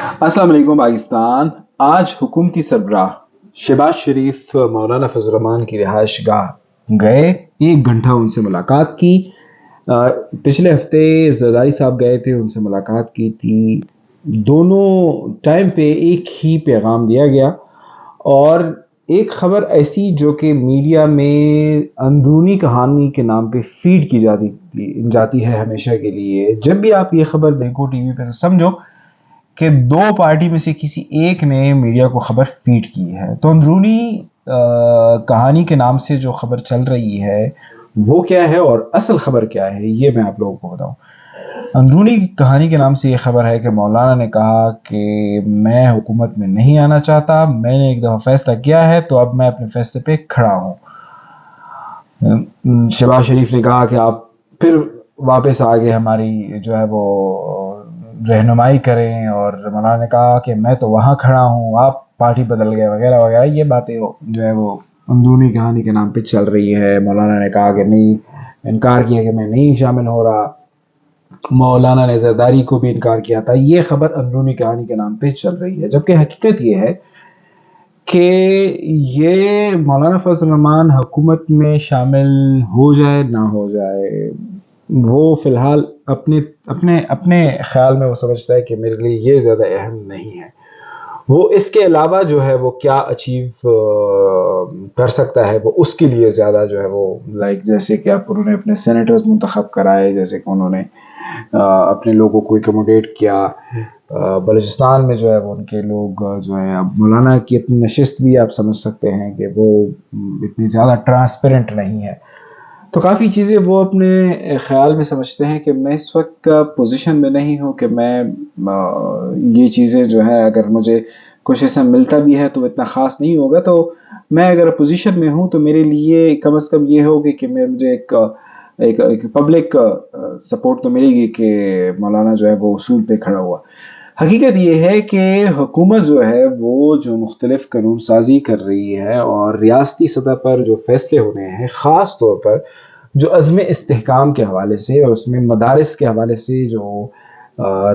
السلام علیکم پاکستان۔ آج حکومتی سربراہ شہباز شریف مولانا فضل الرحمان کی رہائش گاہ گئے، 1 گھنٹہ ان سے ملاقات کی۔ پچھلے ہفتے زرداری صاحب گئے تھے، ان سے ملاقات کی تھی۔ دونوں ٹائم پہ ایک ہی پیغام دیا گیا، اور ایک خبر ایسی جو کہ میڈیا میں اندرونی کہانی کے نام پہ فیڈ کی جاتی ہے ہمیشہ کے لیے۔ جب بھی آپ یہ خبر دیکھو ٹی وی پہ تو سمجھو کہ 2 پارٹی میں سے کسی ایک نے میڈیا کو خبر فیڈ کی ہے۔ تو اندرونی کہانی کے نام سے جو خبر چل رہی ہے وہ کیا ہے اور اصل خبر کیا ہے، یہ میں آپ لوگوں کو بتاؤں۔ اندرونی کہانی کے نام سے یہ خبر ہے کہ مولانا نے کہا کہ میں حکومت میں نہیں آنا چاہتا، میں نے ایک دفعہ فیصلہ کیا ہے تو اب میں اپنے فیصلے پہ کھڑا ہوں۔ شہباز شریف نے کہا کہ آپ پھر واپس آگے ہماری جو ہے وہ رہنمائی کریں، اور مولانا نے کہا کہ میں تو وہاں کھڑا ہوں، آپ پارٹی بدل گئے وغیرہ وغیرہ۔ یہ باتیں جو ہے وہ اندرونی کہانی کے نام پہ چل رہی ہے۔ مولانا نے کہا کہ نہیں، انکار کیا کہ میں نہیں شامل ہو رہا۔ مولانا نے زرداری کو بھی انکار کیا تھا۔ یہ خبر اندرونی کہانی کے نام پہ چل رہی ہے، جبکہ حقیقت یہ ہے کہ یہ مولانا فضل الرحمان حکومت میں شامل ہو جائے نہ ہو جائے، وہ فی الحال اپنے خیال میں وہ سمجھتا ہے کہ میرے لیے یہ زیادہ اہم نہیں ہے۔ وہ اس کے علاوہ جو ہے وہ کیا اچیو کر سکتا ہے، وہ اس کے لیے زیادہ جو ہے وہ جیسے کہ انہوں نے اپنے سینیٹرز منتخب کرائے، جیسے کہ انہوں نے اپنے لوگوں کو ایکوموڈیٹ کیا۔ بلوچستان میں جو ہے وہ ان کے لوگ جو ہے، اب مولانا کی اپنی نشست بھی آپ سمجھ سکتے ہیں کہ وہ اتنی زیادہ ٹرانسپیرنٹ نہیں ہے۔ تو کافی چیزیں وہ اپنے خیال میں سمجھتے ہیں کہ میں اس وقت پوزیشن میں نہیں ہوں کہ میں یہ چیزیں جو ہے، اگر مجھے کچھ ایسا ملتا بھی ہے تو اتنا خاص نہیں ہوگا۔ تو میں اگر پوزیشن میں ہوں تو میرے لیے کم از کم یہ ہوگی کہ مجھے ایک پبلک سپورٹ تو ملے گی کہ مولانا جو ہے وہ اصول پہ کھڑا ہوا۔ حقیقت یہ ہے کہ حکومت جو ہے وہ جو مختلف قانون سازی کر رہی ہے، اور ریاستی سطح پر جو فیصلے ہو رہے ہیں، خاص طور پر جو عزم استحکام کے حوالے سے، اور اس میں مدارس کے حوالے سے جو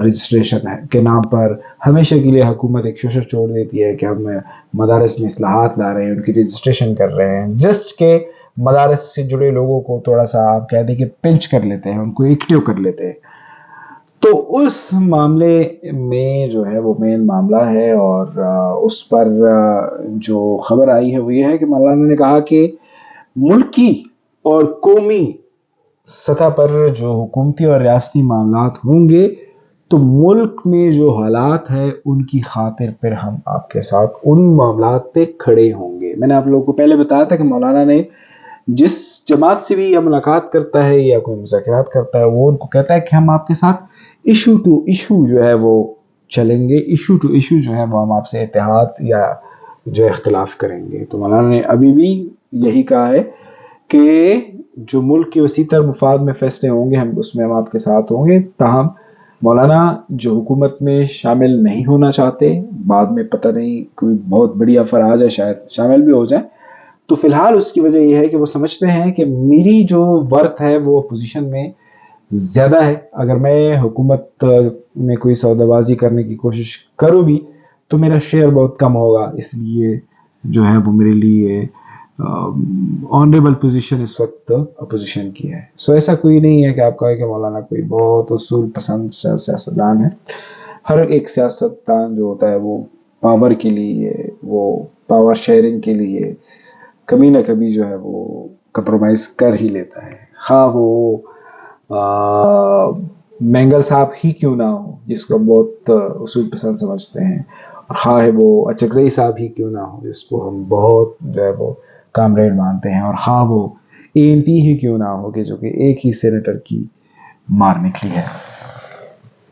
رجسٹریشن ہے کے نام پر ہمیشہ کے لیے حکومت ایک شوشر چھوڑ دیتی ہے کہ ہم مدارس میں اصلاحات لا رہے ہیں، ان کی رجسٹریشن کر رہے ہیں، جسٹ کہ مدارس سے جڑے لوگوں کو تھوڑا سا آپ کہہ دیں کہ پنچ کر لیتے ہیں، ان کو ایکٹیو کر لیتے ہیں۔ تو اس معاملے میں جو ہے وہ مین معاملہ ہے، اور اس پر جو خبر آئی ہے وہ یہ ہے کہ مولانا نے کہا کہ ملکی اور قومی سطح پر جو حکومتی اور ریاستی معاملات ہوں گے تو ملک میں جو حالات ہیں ان کی خاطر پھر ہم آپ کے ساتھ ان معاملات پہ کھڑے ہوں گے۔ میں نے آپ لوگوں کو پہلے بتایا تھا کہ مولانا نے جس جماعت سے بھی یہ ملاقات کرتا ہے یا کوئی مذاکرات کرتا ہے، وہ ان کو کہتا ہے کہ ہم آپ کے ساتھ ایشو ٹو ایشو جو ہے وہ چلیں گے، ایشو ٹو ایشو جو ہے وہ ہم آپ سے اتحاد یا جو اختلاف کریں گے۔ تو مولانا نے ابھی بھی یہی کہا ہے کہ جو ملک کے وسیع تر مفاد میں فیصلے ہوں گے اس میں ہم آپ کے ساتھ ہوں گے۔ تاہم مولانا جو حکومت میں شامل نہیں ہونا چاہتے، بعد میں پتہ نہیں کوئی بہت بڑی آفر آ جائے شاید شامل بھی ہو جائیں، تو فی الحال اس کی وجہ یہ ہے کہ وہ سمجھتے ہیں کہ میری جو ورتھ ہے وہ پوزیشن میں زیادہ ہے۔ اگر میں حکومت میں کوئی سودا بازی کرنے کی کوشش کروں بھی تو میرا شیئر بہت کم ہوگا، اس لیے جو ہے وہ میرے لیے آنریبل پوزیشن اس وقت اپوزیشن کی ہے۔ سو ایسا کوئی نہیں ہے کہ آپ کہیں کہ مولانا کوئی بہت اصول پسند سیاستدان ہے۔ ہر ایک سیاستدان جو ہوتا ہے وہ پاور کے لیے، وہ پاور شیئرنگ کے لیے کبھی نہ کبھی جو ہے وہ کمپرومائز کر ہی لیتا ہے، خواہ وہ مینگل صاحب ہی کیوں نہ ہو جس کو بہت اصول پسند سمجھتے ہیں، اور خواہ وہ اچکزئی صاحب ہی کیوں نہ ہو جس کو ہم بہت جو ہے وہ کامریڈ مانتے ہیں، اور خواہ وہ اے این پی ہی کیوں نہ ہو کہ جو کہ ایک ہی سینیٹر کی مار نکلی ہے۔